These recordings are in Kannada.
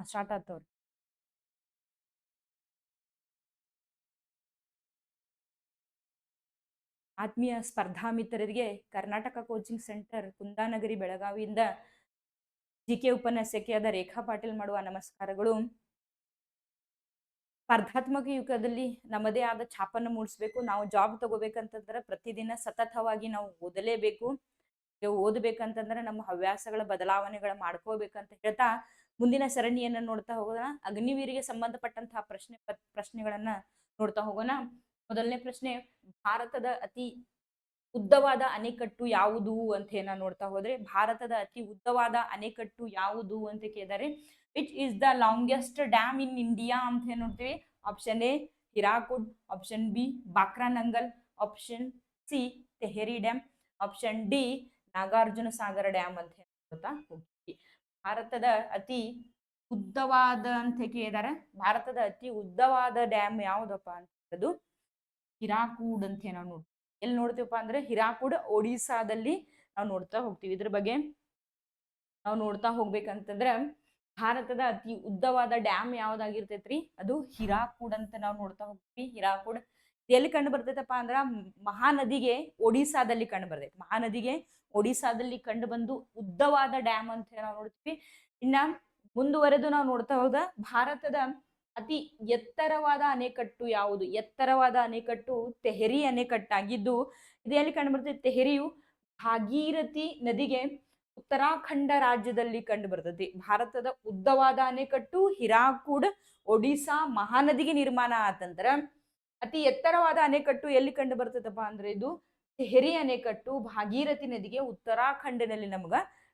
ಸ್ಟಾರ್ಟ್ ಆಗ್ತವ್ರಿ. ಆತ್ಮೀಯ ಸ್ಪರ್ಧಾ ಮಿತ್ರರಿಗೆ ಕರ್ನಾಟಕ ಕೋಚಿಂಗ್ ಸೆಂಟರ್ ಕುಂದಾನಗರಿ ಬೆಳಗಾವಿಯಿಂದ ಜಿಕೆ ಉಪನ್ಯಾಸಕಿ ಆದ ರೇಖಾ ಪಾಟೀಲ್ ಮಾಡುವ ನಮಸ್ಕಾರಗಳು. ಸ್ಪರ್ಧಾತ್ಮಕ ಯುಗದಲ್ಲಿ ನಮ್ಮದೇ ಆದ ಛಾಪನ್ನು ಮೂಡಿಸ್ಬೇಕು. ನಾವು ಜಾಬ್ ತಗೋಬೇಕಂತಂದ್ರೆ ಪ್ರತಿದಿನ ಸತತವಾಗಿ ನಾವು ಓದಲೇಬೇಕು. ಓದಬೇಕಂತಂದ್ರೆ ನಮ್ಮ ಹವ್ಯಾಸಗಳ ಬದಲಾವಣೆಗಳ ಮಾಡ್ಕೋಬೇಕಂತ ಹೇಳ್ತಾ ಮುಂದಿನ ಸರಣಿಯನ್ನ ನೋಡ್ತಾ ಹೋಗೋಣ. ಅಗ್ನಿವೀರಿಗೆ ಸಂಬಂಧಪಟ್ಟಂತಹ ಪ್ರಶ್ನೆಗಳನ್ನ ನೋಡ್ತಾ ಹೋಗೋಣ. ಮೊದಲನೇ ಪ್ರಶ್ನೆ, ಭಾರತದ ಅತಿ ಉದ್ದವಾದ ಅಣೆಕಟ್ಟು ಯಾವುದು ಅಂತ ಏನ ನೋಡ್ತಾ ಹೋದ್ರೆ, ಭಾರತದ ಅತಿ ಉದ್ದವಾದ ಅಣೆಕಟ್ಟು ಯಾವುದು ಅಂತ ಕೇಳಿದರೆ which is the longest dam in India ಅಂತ ಏನ್ ನೋಡ್ತೀವಿ. Option A Hirakud, option B Bhakra Nangal, option C Tehri dam, option D Nagarjuna Sagar dam ಅಂತ ಹೇಳ್ತಾ ಹೋಗ್ತೀವಿ. ಭಾರತದ ಅತಿ ಉದ್ದವಾದ ಅಂತ ಕೇಳಿದಾರೆ, ಭಾರತದ ಅತಿ ಉದ್ದವಾದ ಡ್ಯಾಮ್ ಯಾವ್ದಪ್ಪ ಅಂತದ್ದು ಹಿರಾಕೂಡ್ ಅಂತ ನಾವು ನೋಡ್ತೀವಿ. ಎಲ್ಲಿ ನೋಡ್ತೀವಪ್ಪ ಅಂದ್ರೆ ಹಿರಾಕೂಡ್ ಒಡಿಸ್ಸಾದಲ್ಲಿ ನಾವು ನೋಡ್ತಾ ಹೋಗ್ತೀವಿ. ಇದ್ರ ಬಗ್ಗೆ ನಾವು ನೋಡ್ತಾ ಹೋಗ್ಬೇಕಂತಂದ್ರ ಭಾರತದ ಅತಿ ಉದ್ದವಾದ ಡ್ಯಾಮ್ ಯಾವ್ದಾಗಿರ್ತೈತ್ರಿ, ಅದು ಹಿರಾಕೂಡ್ ಅಂತ ನಾವು ನೋಡ್ತಾ ಹೋಗ್ತೀವಿ. ಹಿರಾಕೂಡ್ ಎಲ್ಲಿ ಕಂಡು ಬರ್ತೈತಪ್ಪ ಅಂದ್ರ ಮಹಾನದಿಗೆ ಒಡಿಸ್ಸಾದಲ್ಲಿ ಕಂಡು ಬರ್ತೈತಿ. ಮಹಾನದಿಗೆ ಒಡಿಸ್ಸಾದಲ್ಲಿ ಕಂಡು ಬಂದು ಉದ್ದವಾದ ಡ್ಯಾಮ್ ಅಂತ ನಾವು ನೋಡ್ತೀವಿ. ಇನ್ನ ಮುಂದುವರೆದು ನಾವು ನೋಡ್ತಾ ಹೋದ ಭಾರತದ ಅತಿ ಎತ್ತರವಾದ ಅಣೆಕಟ್ಟು ಯಾವುದು? ಎತ್ತರವಾದ ಅಣೆಕಟ್ಟು ತೆಹರಿ ಅಣೆಕಟ್ಟಾಗಿದ್ದು ಇದು ಎಲ್ಲಿ ಕಂಡು ಬರ್ತೈತಿ? ತೆಹರಿಯು ಭಾಗೀರಥಿ ನದಿಗೆ ಉತ್ತರಾಖಂಡ ರಾಜ್ಯದಲ್ಲಿ ಕಂಡು ಬರ್ತೈತಿ. ಭಾರತದ ಉದ್ದವಾದ ಅಣೆಕಟ್ಟು ಹಿರಾಕೂಡ್ ಒಡಿಸ್ಸಾ ಮಹಾನದಿಗೆ ನಿರ್ಮಾಣ ಆತಂದ್ರ ಅತಿ ಎತ್ತರವಾದ ಅಣೆಕಟ್ಟು ಎಲ್ಲಿ ಕಂಡು ಬರ್ತದಪ್ಪ ಅಂದ್ರೆ ಇದು ತೆಹರಿ ಅಣೆಕಟ್ಟು ಭಾಗೀರಥಿ ನದಿಗೆ ಉತ್ತರಾಖಂಡದಲ್ಲಿ ನಮಗ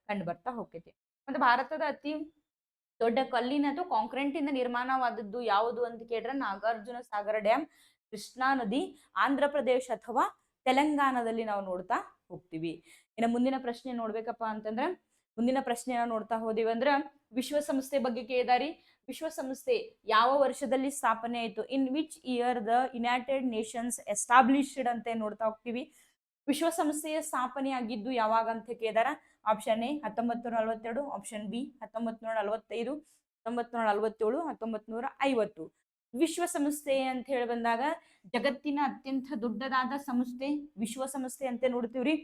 ಕಂಡು ಬರ್ತಾ ಹೋಗ್ತೈತಿ. ಮತ್ತೆ ಭಾರತದ ಅತಿ ದೊಡ್ಡ ಕಲ್ಲಿನ ಅಥವಾ ಕಾಂಕ್ರೀಟ್ ಇಂದ ನಿರ್ಮಾಣವಾದದ್ದು ಯಾವುದು ಅಂತ ಕೇಳಿದ್ರೆ ನಾಗಾರ್ಜುನ ಸಾಗರ ಡ್ಯಾಮ್ ಕೃಷ್ಣಾ ನದಿ ಆಂಧ್ರ ಪ್ರದೇಶ ಅಥವಾ ತೆಲಂಗಾಣದಲ್ಲಿ ನಾವು ನೋಡ್ತಾ ಹೋಗ್ತೀವಿ. ಇನ್ನು ಮುಂದಿನ ಪ್ರಶ್ನೆ ನೋಡ್ಬೇಕಪ್ಪ ಅಂತಂದ್ರೆ ಮುಂದಿನ ಪ್ರಶ್ನೆ ನೋಡ್ತಾ ಹೋದಿವಿ ಅಂದ್ರ ವಿಶ್ವಸಂಸ್ಥೆ ಬಗ್ಗೆ ಕೇಳಿದಾರಿ. ವಿಶ್ವಸಂಸ್ಥೆ ಯಾವ ವರ್ಷದಲ್ಲಿ ಸ್ಥಾಪನೆ ಆಯಿತು? In which year the United Nations established ಅಂತ ನೋಡ್ತಾ ಹೋಗ್ತೀವಿ. ವಿಶ್ವಸಂಸ್ಥೆಯ ಸ್ಥಾಪನೆ ಆಗಿದ್ದು ಯಾವಾಗ ಅಂತ ಕೇಳಿದಾರ. Option A 1942, option B 1945, 1947, 1950. ವಿಶ್ವಸಂಸ್ಥೆ ಅಂತ ಹೇಳಿ ಬಂದಾಗ ಜಗತ್ತಿನ ಅತ್ಯಂತ ದೊಡ್ಡದಾದ ಸಂಸ್ಥೆ ವಿಶ್ವಸಂಸ್ಥೆ ಅಂತ ನೋಡ್ತೀವ್ರಿ.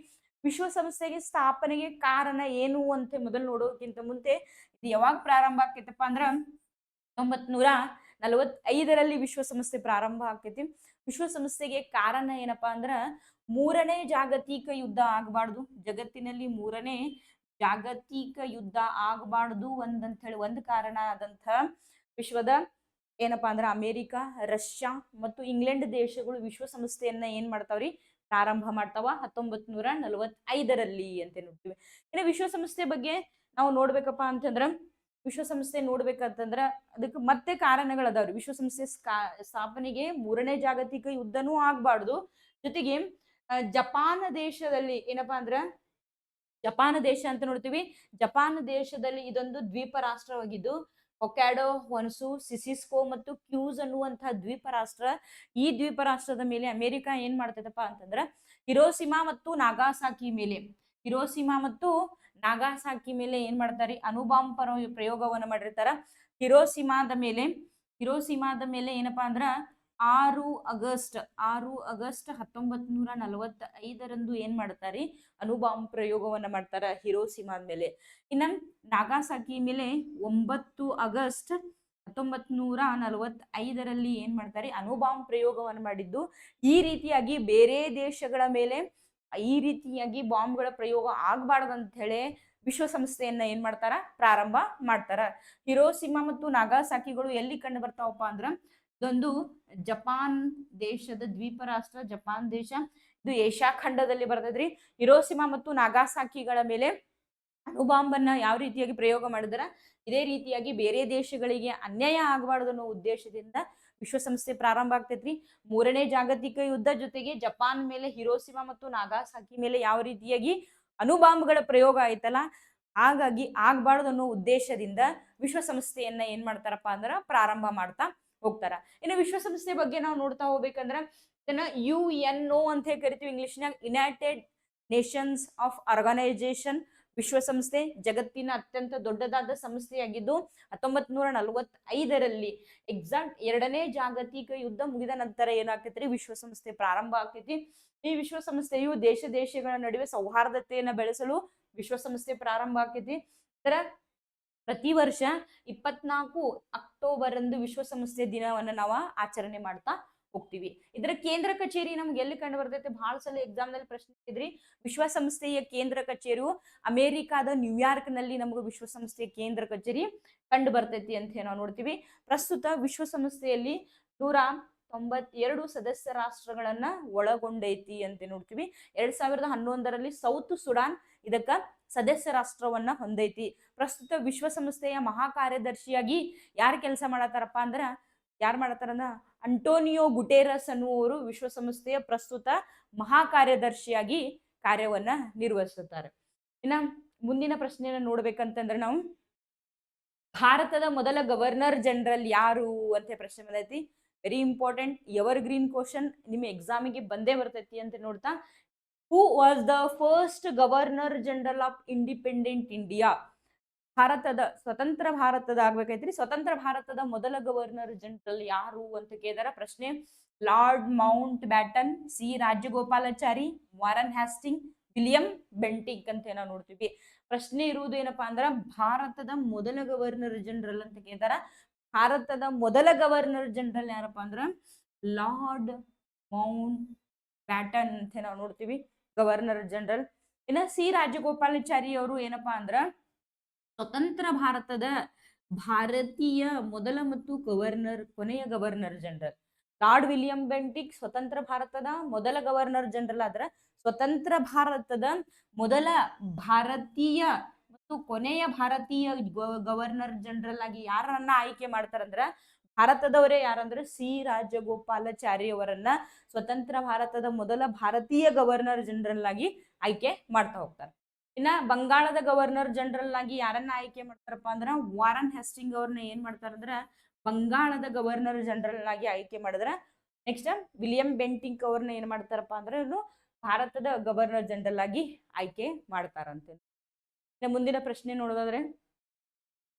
ವಿಶ್ವಸಂಸ್ಥೆಗೆ ಸ್ಥಾಪನೆಗೆ ಕಾರಣ ಏನು ಅಂತ ಮೊದಲು ನೋಡೋಕ್ಕಿಂತ ಮುಂಚೆ ಇದು ಯಾವಾಗ ಪ್ರಾರಂಭ ಆಕೈತಪ್ಪ ಅಂದ್ರ 1945ರಲ್ಲಿ ವಿಶ್ವಸಂಸ್ಥೆ ಪ್ರಾರಂಭ ಆಕೈತಿ. ವಿಶ್ವಸಂಸ್ಥೆಗೆ ಕಾರಣ ಏನಪ್ಪಾ ಅಂದ್ರ ಮೂರನೇ ಜಾಗತಿಕ ಯುದ್ಧ ಆಗಬಾರ್ದು, ಜಗತ್ತಿನಲ್ಲಿ ಮೂರನೇ ಜಾಗತಿಕ ಯುದ್ಧ ಆಗಬಾರ್ದು ಅಂತ ಹೇಳಿ ಒಂದು ಕಾರಣ ಆದಂತ ವಿಶ್ವದ ಏನಪ್ಪಾ ಅಂದ್ರ ಅಮೆರಿಕ, ರಷ್ಯಾ ಮತ್ತು ಇಂಗ್ಲೆಂಡ್ ದೇಶಗಳು ವಿಶ್ವಸಂಸ್ಥೆಯನ್ನ ಏನ್ ಮಾಡ್ತಾವ್ರಿ ಪ್ರಾರಂಭ ಮಾಡ್ತಾವ 1945ರಲ್ಲಿ ಅಂತ ನೋಡ್ತೀವಿ. ಇನ್ನು ವಿಶ್ವಸಂಸ್ಥೆ ಬಗ್ಗೆ ನಾವು ನೋಡ್ಬೇಕಪ್ಪ ಅಂತಂದ್ರ ವಿಶ್ವಸಂಸ್ಥೆ ನೋಡ್ಬೇಕಂತಂದ್ರ ಅದಕ್ಕೆ ಮತ್ತೆ ಕಾರಣಗಳದಾವ್ರಿ. ವಿಶ್ವಸಂಸ್ಥೆ ಸ್ಥಾಪನೆಗೆ ಮೂರನೇ ಜಾಗತಿಕ ಯುದ್ಧನೂ ಆಗ್ಬಾರ್ದು, ಜೊತೆಗೆ ಜಪಾನ್ ದೇಶದಲ್ಲಿ ಏನಪ್ಪಾ ಅಂದ್ರ ಜಪಾನ್ ದೇಶ ಅಂತ ನೋಡ್ತೀವಿ. ಜಪಾನ್ ದೇಶದಲ್ಲಿ ಇದೊಂದು ದ್ವೀಪ ರಾಷ್ಟ್ರವಾಗಿದ್ದು ಹೊಕ್ಯಾಡೋ, ಹೊನ್ಸು, ಸಿಸಿಸ್ಕೋ ಮತ್ತು ಕ್ಯೂಸ್ ಅನ್ನುವಂತಹ ದ್ವೀಪ ರಾಷ್ಟ್ರ. ಈ ದ್ವೀಪ ರಾಷ್ಟ್ರದ ಮೇಲೆ ಅಮೆರಿಕ ಏನ್ ಮಾಡ್ತೈತಪ್ಪ ಅಂತಂದ್ರ ಹಿರೋಸಿಮಾ ಮತ್ತು ನಾಗಾಸಾಕಿ ಮೇಲೆ ಏನ್ ಮಾಡ್ತಾರೆ ಅಣುಬಾಂಬ್ ಪ್ರಯೋಗವನ್ನ ಮಾಡಿರ್ತಾರ. ಹಿರೋಸಿಮಾದ ಮೇಲೆ ಏನಪ್ಪಾ ಅಂದ್ರ 6 ಆಗಸ್ಟ್ 1945ರಂದು ಏನ್ ಮಾಡ್ತಾರೆ ಅಣುಬಾಂಬ್ ಪ್ರಯೋಗವನ್ನ ಮಾಡ್ತಾರ ಹಿರೋಸಿಮಾದ ಮೇಲೆ. ಇನ್ನ ನಾಗಾಸಾಕಿ ಮೇಲೆ 9 ಆಗಸ್ಟ್ 1945ರಲ್ಲಿ ಏನ್ ಮಾಡ್ತಾರೆ ಅಣುಬಾಂಬ್ ಪ್ರಯೋಗವನ್ನು ಮಾಡಿದ್ದು. ಈ ರೀತಿಯಾಗಿ ಬೇರೆ ದೇಶಗಳ ಮೇಲೆ ಈ ರೀತಿಯಾಗಿ ಬಾಂಬ್ಗಳ ಪ್ರಯೋಗ ಆಗ್ಬಾರ್ದು ಅಂತ ಹೇಳಿ ವಿಶ್ವಸಂಸ್ಥೆಯನ್ನ ಏನ್ ಮಾಡ್ತಾರ ಪ್ರಾರಂಭ ಮಾಡ್ತಾರ. ಹಿರೋಸಿಮಾ ಮತ್ತು ನಾಗಾಸಾಕಿಗಳು ಎಲ್ಲಿ ಕಂಡು ಬರ್ತಾವಪ್ಪ ಅಂದ್ರ ಇದೊಂದು ಜಪಾನ್ ದೇಶದ ದ್ವೀಪ ರಾಷ್ಟ್ರ, ಜಪಾನ್ ದೇಶ. ಇದು ಏಷ್ಯಾ ಖಂಡದಲ್ಲಿ ಬರ್ತದ್ರಿ. ಹಿರೋಸಿಮಾ ಮತ್ತು ನಾಗಾಸಾಕಿಗಳ ಮೇಲೆ ಅಣುಬಾಂಬನ್ನ ಯಾವ ರೀತಿಯಾಗಿ ಪ್ರಯೋಗ ಮಾಡಿದಾರ, ಇದೇ ರೀತಿಯಾಗಿ ಬೇರೆ ದೇಶಗಳಿಗೆ ಅನ್ಯಾಯ ಆಗಬಾರ್ದು ಅನ್ನೋ ಉದ್ದೇಶದಿಂದ ವಿಶ್ವಸಂಸ್ಥೆ ಪ್ರಾರಂಭ ಆಗ್ತೈತ್ರಿ. ಮೂರನೇ ಜಾಗತಿಕ ಯುದ್ಧ ಜೊತೆಗೆ ಜಪಾನ್ ಮೇಲೆ ಹಿರೋಸಿಮಾ ಮತ್ತು ನಾಗಾಸಾಕಿ ಮೇಲೆ ಯಾವ ರೀತಿಯಾಗಿ ಅಣುಬಾಂಬ್ಗಳ ಪ್ರಯೋಗ ಆಯ್ತಲ್ಲ, ಹಾಗಾಗಿ ಆಗ್ಬಾರ್ದು ಅನ್ನೋ ಉದ್ದೇಶದಿಂದ ವಿಶ್ವಸಂಸ್ಥೆಯನ್ನ ಏನ್ ಮಾಡ್ತಾರಪ್ಪ ಅಂದ್ರ ಪ್ರಾರಂಭ ಮಾಡ್ತಾ ಹೋಗ್ತಾರ. ಇನ್ನು ವಿಶ್ವಸಂಸ್ಥೆ ಬಗ್ಗೆ ನಾವು ನೋಡ್ತಾ ಹೋಗ್ಬೇಕಂದ್ರ ಇದನ್ನ UNO ಅಂತ ಹೇಳಿ ಕರಿತೀವಿ ಇಂಗ್ಲಿಷ್ನಾಗ, ಯುನೈಟೆಡ್ ನೇಷನ್ಸ್ ಆಫ್ ಆರ್ಗನೈಸೇಷನ್ ವಿಶ್ವಸಂಸ್ಥೆ ಜಗತ್ತಿನ ಅತ್ಯಂತ ದೊಡ್ಡದಾದ ಸಂಸ್ಥೆಯಾಗಿದ್ದು 1945ರಲ್ಲಿ ಎಕ್ಸಾಕ್ಟ್ 2ನೇ ಜಾಗತಿಕ ಯುದ್ಧ ಮುಗಿದ ನಂತರ ಏನಾಗ್ತೈತ್ರಿ ವಿಶ್ವಸಂಸ್ಥೆ ಪ್ರಾರಂಭ ಆಗ್ತೈತಿ. ಈ ವಿಶ್ವಸಂಸ್ಥೆಯು ದೇಶಗಳ ನಡುವೆ ಸೌಹಾರ್ದತೆಯನ್ನ ಬೆಳೆಸಲು ವಿಶ್ವಸಂಸ್ಥೆ ಪ್ರಾರಂಭ ಆಗ್ತೈತಿ. ಇದರ ಪ್ರತಿ ವರ್ಷ 24 ಅಕ್ಟೋಬರ್ ಅಂದು ವಿಶ್ವಸಂಸ್ಥೆ ದಿನವನ್ನ ನಾವು ಆಚರಣೆ ಮಾಡ್ತಾ ಹೋಗ್ತೀವಿ. ಇದರ ಕೇಂದ್ರ ಕಚೇರಿ ನಮ್ಗೆ ಎಲ್ಲಿ ಕಂಡು ಬರ್ತೈತೆ, ಬಹಳ ಸಲ ಎಕ್ಸಾಮ್ ನಲ್ಲಿ ಪ್ರಶ್ನೆ ಇದ್ರಿ. ವಿಶ್ವಸಂಸ್ಥೆಯ ಕೇಂದ್ರ ಕಚೇರಿಯು ಅಮೆರಿಕಾದ ನ್ಯೂಯಾರ್ಕ್ ನಲ್ಲಿ ನಮಗೆ ವಿಶ್ವಸಂಸ್ಥೆಯ ಕೇಂದ್ರ ಕಚೇರಿ ಕಂಡು ಬರ್ತೈತಿ ಅಂತ ನಾವು ನೋಡ್ತೀವಿ. ಪ್ರಸ್ತುತ ವಿಶ್ವಸಂಸ್ಥೆಯಲ್ಲಿ 192 ಸದಸ್ಯ ರಾಷ್ಟ್ರಗಳನ್ನ ಒಳಗೊಂಡೈತಿ ಅಂತ ನೋಡ್ತೀವಿ. 2011ರಲ್ಲಿ ಸೌತ್ ಸುಡಾನ್ ಇದಕ್ಕ ಸದಸ್ಯ ರಾಷ್ಟ್ರವನ್ನ ಹೊಂದೈತಿ. ಪ್ರಸ್ತುತ ವಿಶ್ವಸಂಸ್ಥೆಯ ಮಹಾ ಕಾರ್ಯದರ್ಶಿಯಾಗಿ ಯಾರು ಕೆಲಸ ಮಾಡತಾರಪ್ಪ ಅಂದ್ರ ಅಂಟೋನಿಯೋ ಗುಟೆರಸ್ ಅನ್ನುವರು ವಿಶ್ವಸಂಸ್ಥೆಯ ಪ್ರಸ್ತುತ ಮಹಾ ಕಾರ್ಯದರ್ಶಿಯಾಗಿ ಕಾರ್ಯವನ್ನ ನಿರ್ವಹಿಸುತ್ತಾರೆ. ಇನ್ನ ಮುಂದಿನ ಪ್ರಶ್ನೆಯನ್ನ ನೋಡ್ಬೇಕಂತಂದ್ರೆ ನಾವು ಭಾರತದ ಮೊದಲ ಗವರ್ನರ್ ಜನರಲ್ ಯಾರು ಅಂತ ಪ್ರಶ್ನೆ ಬಂದೈತಿ. Very important ever green question, ನಿಮ್ಮ ಎಕ್ಸಾಮಿಗೆ ಬಂದೇ ಬರ್ತೈತಿ ಅಂತ ನೋಡ್ತಾ, who was the first governor general of independent India? ಭಾರತದ ಸ್ವತಂತ್ರ ಭಾರತದ ಆಗ್ಬೇಕೈತ್ರಿ, ಸ್ವತಂತ್ರ ಭಾರತದ ಮೊದಲ ಗವರ್ನರ್ ಜನರಲ್ ಯಾರು ಅಂತ ಕೇಳಿದಾರ. ಪ್ರಶ್ನೆ Lord Mountbatten, C Rajagopalachari, Warren Hastings, William Bentinck ಅಂತ ನಾವು ನೋಡ್ತೀವಿ. ಪ್ರಶ್ನೆ ಇರುವುದು ಏನಪ್ಪಾ ಅಂದ್ರ ಭಾರತದ ಮೊದಲ ಗವರ್ನರ್ ಜನರಲ್ ಅಂತ ಕೇಳಿದಾರ. ಭಾರತದ ಮೊದಲ ಗವರ್ನರ್ ಜನರಲ್ ಯಾರಪ್ಪ ಅಂದ್ರ ಲಾರ್ಡ್ ಮೌಂಟ್ ಬ್ಯಾಟನ್ ಅಂತ ನಾವು ನೋಡ್ತೀವಿ ಗವರ್ನರ್ ಜನರಲ್. ಇನ್ನ ಸಿ ರಾಜಗೋಪಾಲಾಚಾರಿ ಅವರು ಏನಪ್ಪಾ ಅಂದ್ರ ಸ್ವತಂತ್ರ ಭಾರತದ ಭಾರತೀಯ ಮೊದಲ ಮತ್ತು ಕೊನೆಯ governor general. Lord William Bentinck ಸ್ವತಂತ್ರ ಭಾರತದ ಮೊದಲ ಗವರ್ನರ್ ಜನರಲ್ ಆದ್ರ ಸ್ವತಂತ್ರ ಭಾರತದ ಮೊದಲ ಭಾರತೀಯ ಮತ್ತು ಕೊನೆಯ ಭಾರತೀಯ ಗವರ್ನರ್ ಜನರಲ್ ಆಗಿ ಯಾರನ್ನ ಆಯ್ಕೆ ಮಾಡ್ತಾರಂದ್ರ ಭಾರತದವರೇ. ಯಾರಂದ್ರೆ ಸಿ ರಾಜಗೋಪಾಲಾಚಾರಿ ಅವರನ್ನ ಸ್ವತಂತ್ರ ಭಾರತದ ಮೊದಲ ಭಾರತೀಯ ಗವರ್ನರ್ ಜನರಲ್ ಆಗಿ ಆಯ್ಕೆ ಮಾಡ್ತಾ ಹೋಗ್ತಾರೆ. ಇನ್ನ ಬಂಗಾಳದ ಗವರ್ನರ್ ಜನರಲ್ ಆಗಿ ಯಾರನ್ನ ಆಯ್ಕೆ ಮಾಡ್ತಾರಪ್ಪ ಅಂದ್ರ ವಾರನ್ ಹ್ಯಾಸ್ಟಿಂಗ್ ಅವ್ರನ್ನ ಏನ್ ಮಾಡ್ತಾರಂದ್ರ ಬಂಗಾಳದ ಗವರ್ನರ್ ಜನರಲ್ ಆಗಿ ಆಯ್ಕೆ ಮಾಡಿದ್ರ. ನೆಕ್ಸ್ಟ್ ವಿಲಿಯಂ ಬೆಂಟಿಕ್ ಅವ್ರನ್ನ ಏನ್ ಮಾಡ್ತಾರಪ್ಪ ಅಂದ್ರೆ ಇವರು ಭಾರತದ ಗವರ್ನರ್ ಜನರಲ್ ಆಗಿ ಆಯ್ಕೆ ಮಾಡ್ತಾರಂತೆ. ಮುಂದಿನ ಪ್ರಶ್ನೆ ನೋಡೋದಾದ್ರೆ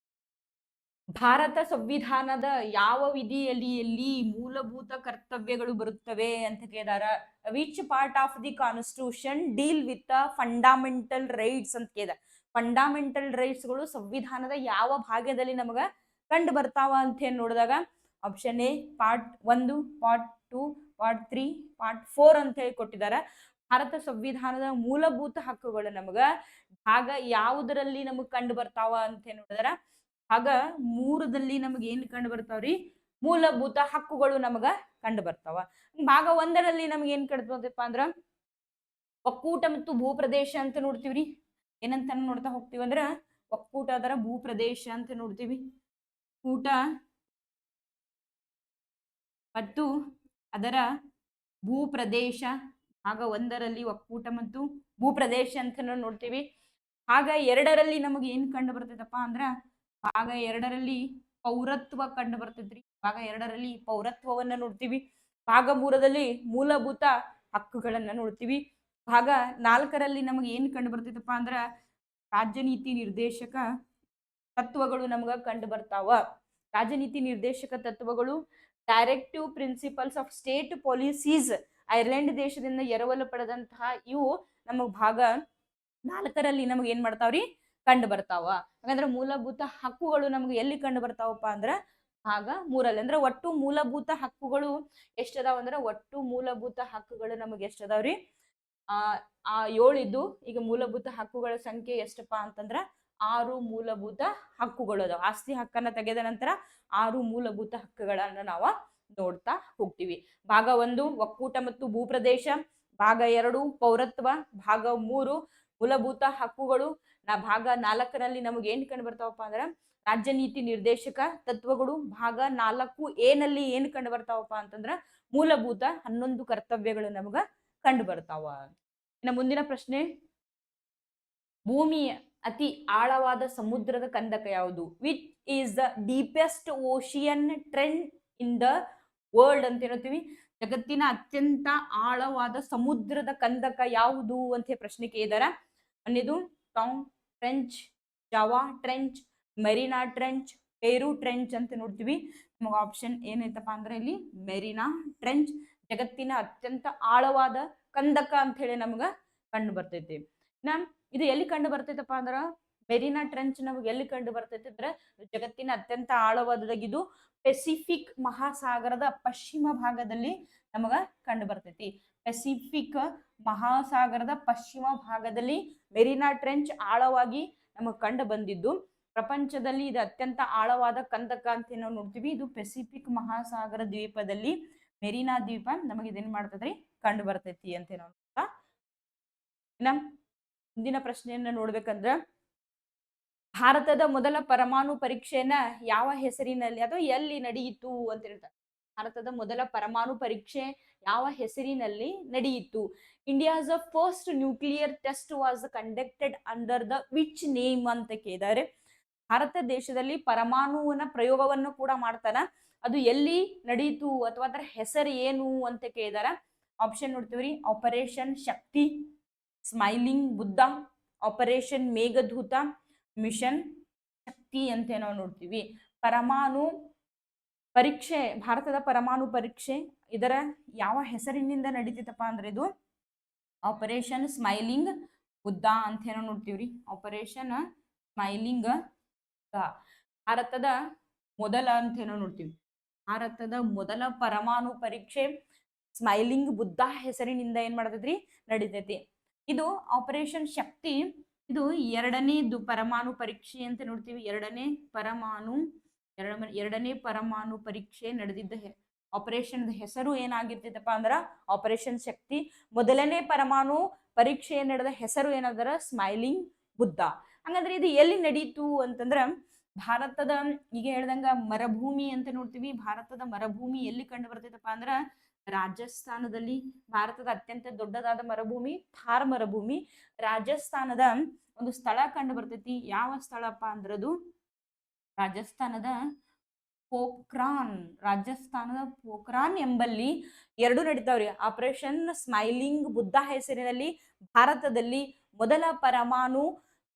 ಭಾರತ ಸಂವಿಧಾನದ ಯಾವ ವಿಧಿಯಲ್ಲಿ ಮೂಲಭೂತ ಕರ್ತವ್ಯಗಳು ಬರುತ್ತವೆ ಅಂತ ಕೇಳಿದಾರ. Which part of the constitution deal with fundamental rights ಅಂತ ಕೇಳಿದ. ಫಂಡಮೆಂಟಲ್ ರೈಟ್ಸ್ ಗಳು ಸಂವಿಧಾನದ ಯಾವ ಭಾಗದಲ್ಲಿ ನಮಗ ಕಂಡು ಬರ್ತಾವ ಅಂತ ಹೇಳಿ ನೋಡಿದಾಗ option A part 1, part 2, part 3, part 4 ಅಂತ ಹೇಳಿ ಕೊಟ್ಟಿದಾರ. ಭಾರತ ಸಂವಿಧಾನದ ಮೂಲಭೂತ ಹಕ್ಕುಗಳು ನಮಗ ಭಾಗ ಯಾವುದರಲ್ಲಿ ನಮಗ್ ಕಂಡು ಬರ್ತಾವ ಅಂತ ಹೇಳಿ ನೋಡಿದಾರ ಭಾಗ 3ದಲ್ಲಿ ನಮಗ್ ಏನ್ ಕಂಡು ಬರ್ತಾವ್ರಿ ಮೂಲಭೂತ ಹಕ್ಕುಗಳು ನಮಗ ಕಂಡು ಬರ್ತಾವ. ಭಾಗ 1ರಲ್ಲಿ ನಮ್ಗೆ ಏನ್ ಕಂಡು ಬರ್ತಪ್ಪ ಅಂದ್ರ ಒಕ್ಕೂಟ ಮತ್ತು ಭೂಪ್ರದೇಶ ಅಂತ ನೋಡ್ತೀವ್ರಿ. ಏನಂತ ನೋಡ್ತಾ ಹೋಗ್ತೀವಿ ಅಂದ್ರ ಒಕ್ಕೂಟ ಅದರ ಭೂಪ್ರದೇಶ ಅಂತ ನೋಡ್ತೀವಿ. ಒಕ್ಕೂಟ ಮತ್ತು ಅದರ ಭೂಪ್ರದೇಶ ಭಾಗ 1ರಲ್ಲಿ ಒಕ್ಕೂಟ ಮತ್ತು ಭೂಪ್ರದೇಶ ಅಂತ ನೋಡ್ತೀವಿ. ಭಾಗ 2ರಲ್ಲಿ ನಮಗೆ ಏನ್ ಕಂಡು ಬರ್ತೈತಪ್ಪ ಅಂದ್ರ ಭಾಗ 2ರಲ್ಲಿ ಪೌರತ್ವ ಕಂಡು ಬರ್ತೈತ್ರಿ. ಭಾಗ 2ರಲ್ಲಿ ಪೌರತ್ವವನ್ನ ನೋಡ್ತೀವಿ. ಭಾಗ 3ರಲ್ಲಿ ಮೂಲಭೂತ ಹಕ್ಕುಗಳನ್ನ ನೋಡ್ತೀವಿ. ಭಾಗ 4ರಲ್ಲಿ ನಮಗೆ ಏನ್ ಕಂಡು ಬರ್ತೈತಪ್ಪ ಅಂದ್ರ ರಾಜನೀತಿ ನಿರ್ದೇಶಕ ತತ್ವಗಳು ನಮಗ ಕಂಡು ಬರ್ತಾವ. ರಾಜನೀತಿ ನಿರ್ದೇಶಕ ತತ್ವಗಳು directive principles of state policies Ireland ದೇಶದಿಂದ ಎರವಲು ಪಡೆದಂತಹ ಇವು ನಮಗ್ ಭಾಗ 4ರಲ್ಲಿ ನಮಗ್ ಏನ್ ಮಾಡ್ತಾವ್ರಿ ಕಂಡು ಬರ್ತಾವ. ಹಾಗಂದ್ರೆ ಮೂಲಭೂತ ಹಕ್ಕುಗಳು ನಮ್ಗೆ ಎಲ್ಲಿ ಕಂಡು ಬರ್ತಾವಪ್ಪ ಅಂದ್ರ ಭಾಗ 3ರಲ್ಲಿ. ಅಂದ್ರೆ ಒಟ್ಟು ಮೂಲಭೂತ ಹಕ್ಕುಗಳು ಎಷ್ಟದಾವ ಅಂದ್ರ ಒಟ್ಟು ಮೂಲಭೂತ ಹಕ್ಕುಗಳು ನಮಗ್ ಎಷ್ಟದಾವ್ರಿ 7 ಇದ್ದು ಈಗ ಮೂಲಭೂತ ಹಕ್ಕುಗಳ ಸಂಖ್ಯೆ ಎಷ್ಟಪ್ಪ ಅಂತಂದ್ರ 6 ಮೂಲಭೂತ ಹಕ್ಕುಗಳು ಅದಾವ. ಆಸ್ತಿ ಹಕ್ಕನ್ನ ತೆಗೆದ ನಂತರ 6 ಮೂಲಭೂತ ಹಕ್ಕುಗಳನ್ನ ನಾವ ನೋಡ್ತಾ ಹೋಗ್ತೀವಿ. ಭಾಗ 1 ಒಕ್ಕೂಟ ಮತ್ತು ಭೂಪ್ರದೇಶ, ಭಾಗ 2 ಪೌರತ್ವ, ಭಾಗ 3 ಮೂಲಭೂತ ಹಕ್ಕುಗಳು. ಭಾಗ 4ರಲ್ಲಿ ನಮಗೆ ಏನ್ ಕಂಡು ಬರ್ತಾವಪ್ಪ ಅಂದ್ರ ರಾಜ್ಯನೀತಿ ನಿರ್ದೇಶಕ ತತ್ವಗಳು. ಭಾಗ 4A ನಲ್ಲಿ ಏನ್ ಕಂಡು ಬರ್ತಾವಪ್ಪ ಅಂತಂದ್ರ ಮೂಲಭೂತ 11 ಕರ್ತವ್ಯಗಳು ನಮಗ ಕಂಡು ಬರ್ತಾವ. ಇನ್ನು ಮುಂದಿನ ಪ್ರಶ್ನೆ ಭೂಮಿಯ ಅತಿ ಆಳವಾದ ಸಮುದ್ರದ ಕಂದಕ ಯಾವುದು? Which is the deepest ocean trend in the world ಅಂತ ಹೇಳ್ತೀವಿ. ಜಗತ್ತಿನ ಅತ್ಯಂತ ಆಳವಾದ ಸಮುದ್ರದ ಕಂದಕ ಯಾವುದು ಅಂತ ಪ್ರಶ್ನೆ ಕೇಳಿದಾರ. ಅನ್ನಿದು ಟಾಂಗ್ trench, Java trench, Marina trench, ಪೇರು ಟ್ರೆಂಚ್ ಅಂತ ನೋಡ್ತೀವಿ. ನಮಗೆ ಆಪ್ಷನ್ ಏನೈತಪ್ಪ ಅಂದ್ರೆ ಇಲ್ಲಿ ಮೆರಿನಾ ಟ್ರೆಂಚ್ ಜಗತ್ತಿನ ಅತ್ಯಂತ ಆಳವಾದ ಕಂದಕ ಅಂತ ಹೇಳಿ ನಮ್ಗ ಕಂಡು ಬರ್ತೈತಿ. ಇದು ಎಲ್ಲಿ ಕಂಡು ಬರ್ತೈತಪ್ಪ ಅಂದ್ರ ಮೆರಿನಾ ಟ್ರೆಂಚ್ ನಮ್ಗೆ ಎಲ್ಲಿ ಕಂಡು ಬರ್ತೈತಿ ಅಂದ್ರೆ ಜಗತ್ತಿನ ಅತ್ಯಂತ ಆಳವಾದದಾಗಿದ್ದು ಪೆಸಿಫಿಕ್ ಮಹಾಸಾಗರದ ಪಶ್ಚಿಮ ಭಾಗದಲ್ಲಿ ನಮಗ ಕಂಡು ಬರ್ತೈತಿ. ಪೆಸಿಫಿಕ್ ಮಹಾಸಾಗರದ ಪಶ್ಚಿಮ ಭಾಗದಲ್ಲಿ ಮೆರಿನಾ ಟ್ರೆಂಚ್ ಆಳವಾಗಿ ನಮಗ್ ಕಂಡು ಬಂದಿದ್ದು. ಪ್ರಪಂಚದಲ್ಲಿ ಇದು ಅತ್ಯಂತ ಆಳವಾದ ಕಂದಕ ಅಂತ ನಾವು ನೋಡ್ತೀವಿ. ಇದು ಪೆಸಿಫಿಕ್ ಮಹಾಸಾಗರ ದ್ವೀಪದಲ್ಲಿ ಮೆರಿನಾ ದ್ವೀಪ ನಮಗೆ ಇದೇನ್ ಮಾಡ್ತದ್ರಿ ಕಂಡು ಬರ್ತೈತಿ ಅಂತ ನಾವು ನೋಡ್ತಾ. ಇನ್ನ ಮುಂದಿನ ಪ್ರಶ್ನೆಯನ್ನ ನೋಡ್ಬೇಕಂದ್ರ ಭಾರತದ ಮೊದಲ ಪರಮಾಣು ಪರೀಕ್ಷೆಯನ್ನ ಯಾವ ಹೆಸರಿನಲ್ಲಿ ಅಥವಾ ಎಲ್ಲಿ ನಡೆಯಿತು ಅಂತ ಹೇಳ್ತಾರೆ. ಭಾರತದ ಮೊದಲ ಪರಮಾಣು ಪರೀಕ್ಷೆ ಯಾವ ಹೆಸರಿನಲ್ಲಿ ನಡೆಯಿತು? India's first nuclear test was conducted under the which name ಅಂತ ಕೇಳಿದ್ದಾರೆ. ಭಾರತ ದೇಶದಲ್ಲಿ ಪರಮಾಣುವಿನ ಪ್ರಯೋಗವನ್ನು ಕೂಡ ಮಾಡ್ತಾನ, ಅದು ಎಲ್ಲಿ ನಡೆಯಿತು ಅಥವಾ ಅದರ ಹೆಸರು ಏನು ಅಂತ ಕೇಳಿದಾರ. ಆಪ್ಷನ್ ನೋಡ್ತೀವ್ರಿ, operation Shakti, smiling Buddha, operation Meghdoot, mission Shakti ಅಂತ ನಾವು ನೋಡ್ತೀವಿ. ಪರಮಾಣು ಪರೀಕ್ಷೆ, ಭಾರತದ ಪರಮಾಣು ಪರೀಕ್ಷೆ ಇದರ ಯಾವ ಹೆಸರಿನಿಂದ ನಡೀತಿತ್ತಪ್ಪ ಅಂದ್ರೆ ಇದು ಆಪರೇಷನ್ ಸ್ಮೈಲಿಂಗ್ ಬುದ್ಧ ಅಂತ ಏನೋ ನೋಡ್ತೀವ್ರಿ. ಆಪರೇಷನ್ ಸ್ಮೈಲಿಂಗ್ ಭಾರತದ ಮೊದಲ ಅಂತ ಏನೋ ನೋಡ್ತೀವಿ. ಭಾರತದ ಮೊದಲ ಪರಮಾಣು ಪರೀಕ್ಷೆ ಸ್ಮೈಲಿಂಗ್ ಬುದ್ಧ ಹೆಸರಿನಿಂದ ಏನ್ ಮಾಡ್ತೈತ್ರಿ ನಡೀತೈತಿ. ಇದು ಆಪರೇಷನ್ ಶಕ್ತಿ, ಇದು ಎರಡನೇದು ಪರಮಾಣು ಪರೀಕ್ಷೆ ಅಂತ ನೋಡ್ತೀವಿ. ಎರಡನೇ ಪರಮಾಣು ಪರೀಕ್ಷೆ ನಡೆದಿದ್ದ ಆಪರೇಷನ್ ಹೆಸರು ಏನಾಗಿರ್ತೈತಪ್ಪ ಅಂದ್ರ ಆಪರೇಷನ್ ಶಕ್ತಿ. ಮೊದಲನೇ ಪರಮಾಣು ಪರೀಕ್ಷೆ ನಡೆದ ಹೆಸರು ಏನಾದ್ರ ಸ್ಮೈಲಿಂಗ್ ಬುದ್ಧ. ಹಂಗಂದ್ರೆ ಇದು ಎಲ್ಲಿ ನಡೀತು ಅಂತಂದ್ರ ಭಾರತದ ಈಗ ಹೇಳ್ದಂಗ ಮರುಭೂಮಿ ಅಂತ ನೋಡ್ತೀವಿ. ಭಾರತದ ಮರುಭೂಮಿ ಎಲ್ಲಿ ಕಂಡು ಬರ್ತೈತಪ್ಪ ಅಂದ್ರ ರಾಜಸ್ಥಾನದಲ್ಲಿ. ಭಾರತದ ಅತ್ಯಂತ ದೊಡ್ಡದಾದ ಮರುಭೂಮಿ ಥಾರ್ ಮರುಭೂಮಿ ರಾಜಸ್ಥಾನದ ಒಂದು ಸ್ಥಳ ಕಂಡು ಬರ್ತೈತಿ. ಯಾವ ಸ್ಥಳಪ್ಪ ಅಂದ್ರದು ರಾಜಸ್ಥಾನದ ಪೋಖ್ರಾನ್. ರಾಜಸ್ಥಾನದ ಪೋಖ್ರಾನ್ ಎಂಬಲ್ಲಿ ಎರಡು ನಡೀತಾವ್ರಿ. ಆಪರೇಷನ್ ಸ್ಮೈಲಿಂಗ್ ಬುದ್ಧ ಹೆಸರಿನಲ್ಲಿ ಭಾರತದಲ್ಲಿ ಮೊದಲ ಪರಮಾಣು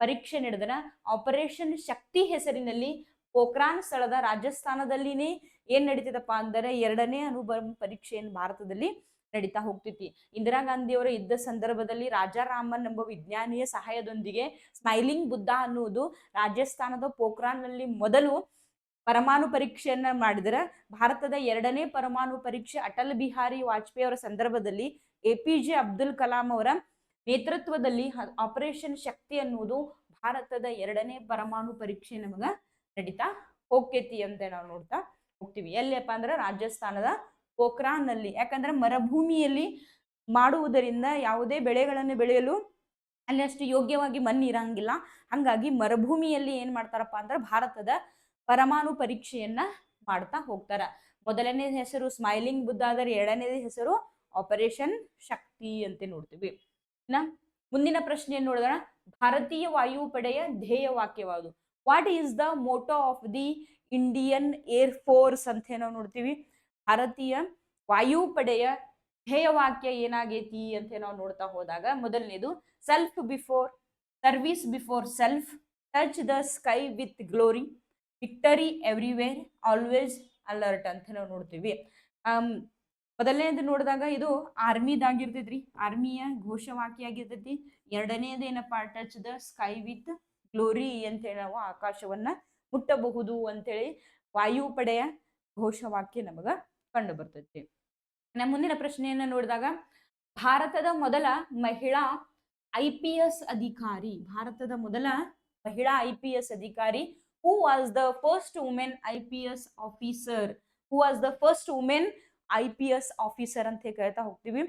ಪರೀಕ್ಷೆ ನಡೆದನ. ಆಪರೇಷನ್ ಶಕ್ತಿ ಹೆಸರಿನಲ್ಲಿ ಪೋಖ್ರಾನ್ ಸ್ಥಳದ ರಾಜಸ್ಥಾನದಲ್ಲಿನೇ ಏನ್ ನಡೀತಿದಪ್ಪ ಅಂದರೆ ಎರಡನೇ ಅಣುಬಾಂಬ್ ಪರೀಕ್ಷೆಯನ್ನು ಭಾರತದಲ್ಲಿ ನಡೀತಾ ಹೋಗ್ತೈತಿ. ಇಂದಿರಾ ಗಾಂಧಿಯವರ ಇದ್ದ ಸಂದರ್ಭದಲ್ಲಿ ರಾಜಾರಾಮನ್ ಎಂಬ ವಿಜ್ಞಾನಿಯ ಸಹಾಯದೊಂದಿಗೆ ಸ್ಮೈಲಿಂಗ್ ಬುದ್ಧ ಅನ್ನುವುದು ರಾಜಸ್ಥಾನದ ಪೋಖ್ರಾನ್ ನಲ್ಲಿ ಮೊದಲು ಪರಮಾಣು ಪರೀಕ್ಷೆಯನ್ನ ಮಾಡಿದರೆ, ಭಾರತದ ಎರಡನೇ ಪರಮಾಣು ಪರೀಕ್ಷೆ ಅಟಲ್ ಬಿಹಾರಿ ವಾಜಪೇಯಿ ಅವರ ಸಂದರ್ಭದಲ್ಲಿ APJ ಅಬ್ದುಲ್ ಕಲಾಂ ಅವರ ನೇತೃತ್ವದಲ್ಲಿ ಆಪರೇಷನ್ ಶಕ್ತಿ ಅನ್ನುವುದು ಭಾರತದ ಎರಡನೇ ಪರಮಾಣು ಪರೀಕ್ಷೆ ನಮಗ ನಡೀತಾ ಹೋಗ್ತೈತಿ ಅಂತ ನಾವು ನೋಡ್ತಾ ಹೋಗ್ತೀವಿ. ಎಲ್ಲಿಯಪ್ಪ ಅಂದ್ರೆ ರಾಜಸ್ಥಾನದ ಪೋಖ್ರಾನ್ ನಲ್ಲಿ. ಯಾಕಂದ್ರೆ ಮರುಭೂಮಿಯಲ್ಲಿ ಮಾಡುವುದರಿಂದ ಯಾವುದೇ ಬೆಳೆಗಳನ್ನು ಬೆಳೆಯಲು ಅಲ್ಲಿ ಅಷ್ಟು ಯೋಗ್ಯವಾಗಿ ಮಣ್ಣು ಇರಂಗಿಲ್ಲ. ಹಂಗಾಗಿ ಮರುಭೂಮಿಯಲ್ಲಿ ಏನ್ ಮಾಡ್ತಾರಪ್ಪ ಅಂದ್ರೆ ಭಾರತದ ಪರಮಾಣು ಪರೀಕ್ಷೆಯನ್ನ ಮಾಡ್ತಾ ಹೋಗ್ತಾರ. ಮೊದಲನೇ ಹೆಸರು ಸ್ಮೈಲಿಂಗ್ ಬುದ್ಧ ಆದರೆ ಎರಡನೇ ಹೆಸರು ಆಪರೇಷನ್ ಶಕ್ತಿ ಅಂತ ನೋಡ್ತೀವಿ. ಮುಂದಿನ ಪ್ರಶ್ನೆಯನ್ನು ನೋಡಿದ್ರೆ ಭಾರತೀಯ ವಾಯುಪಡೆಯ ಧ್ಯೇಯ ವಾಕ್ಯವಾದು. What is the motto of the Indian air force ಅಂತ ನಾವು ನೋಡ್ತೀವಿ. ಭಾರತೀಯ ವಾಯುಪಡೆಯ ಧ್ಯೇಯ ವಾಕ್ಯ ಏನಾಗೈತಿ ಅಂತ ನಾವು ನೋಡ್ತಾ ಹೋದಾಗ ಮೊದಲನೇದು self before service before self, touch the sky with glory, victory everywhere, always alert ಅಂತ ನಾವು ನೋಡ್ತೀವಿ. ಮೊದಲನೇದು ನೋಡಿದಾಗ ಇದು ಆರ್ಮಿದಾಗಿರ್ತೈತ್ರಿ, ಆರ್ಮಿಯ ಘೋಷವಾಕ್ಯ ಆಗಿರ್ತೈತಿ. ಎರಡನೇದು ಏನಪ್ಪಾ touch the sky with glory ಅಂತೇಳಿ ನಾವು ಆಕಾಶವನ್ನ ಮುಟ್ಟಬಹುದು ಅಂತೇಳಿ ವಾಯುಪಡೆಯ ಘೋಷವಾಕ್ಯ ನಮಗ ಕಂಡು ಬರ್ತೈತಿ. ಮುಂದಿನ ಪ್ರಶ್ನೆಯನ್ನ ನೋಡಿದಾಗ ಭಾರತದ ಮೊದಲ ಮಹಿಳಾ IPS ಅಧಿಕಾರಿ. ಭಾರತದ ಮೊದಲ ಮಹಿಳಾ IPS ಅಧಿಕಾರಿ. Who was the first woman IPS officer? Who was the first woman IPS officer ಅಂತ ಕೇಳ್ತಾ ಹೋಗ್ತೀವಿ.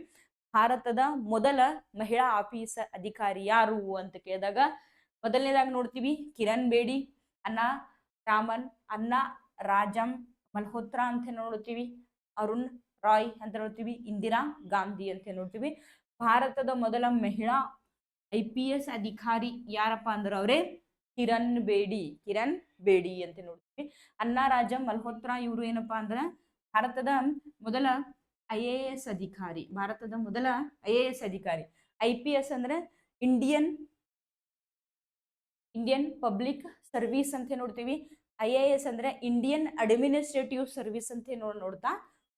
ಭಾರತದ ಮೊದಲ ಮಹಿಳಾ IPS ಅಧಿಕಾರಿ ಯಾರು ಅಂತ ಕೇಳಿದಾಗ ಮೊದಲನೇದಾಗಿ ನೋಡ್ತೀವಿ ಕಿರಣ್ ಬೇಡಿ, ಅನ್ನಾ ರಾಜಂ ಮಲ್ಹೋತ್ರಾ ಅಂತ ನೋಡ್ತೀವಿ, ಅರುಣ್ ರಾಯ್ ಅಂತ ನೋಡ್ತೀವಿ, ಇಂದಿರಾ ಗಾಂಧಿ ಅಂತ ನೋಡ್ತೀವಿ. ಭಾರತದ ಮೊದಲ ಮಹಿಳಾ IPS ಅಧಿಕಾರಿ ಯಾರಪ್ಪ ಅಂದ್ರೆ ಅವರೇ ಕಿರಣ್ ಬೇಡಿ ಅಂತ ನೋಡ್ತೀವಿ. ಅನ್ನಾ ರಾಜಂ ಮಲ್ಹೋತ್ರಾ ಇವರು ಏನಪ್ಪಾ ಅಂದ್ರೆ ಭಾರತದ ಮೊದಲ IAS ಅಧಿಕಾರಿ. ಭಾರತದ ಮೊದಲ IAS ಅಧಿಕಾರಿ. IPS ಅಂದ್ರೆ ಇಂಡಿಯನ್ ಇಂಡಿಯನ್ ಪಬ್ಲಿಕ್ ಸರ್ವಿಸ್ ಅಂತ ನೋಡ್ತೀವಿ. IAS ಅಂದ್ರೆ ಇಂಡಿಯನ್ ಅಡ್ಮಿನಿಸ್ಟ್ರೇಟಿವ್ ಸರ್ವಿಸ್ ಅಂತ ನೋಡ್ತಾ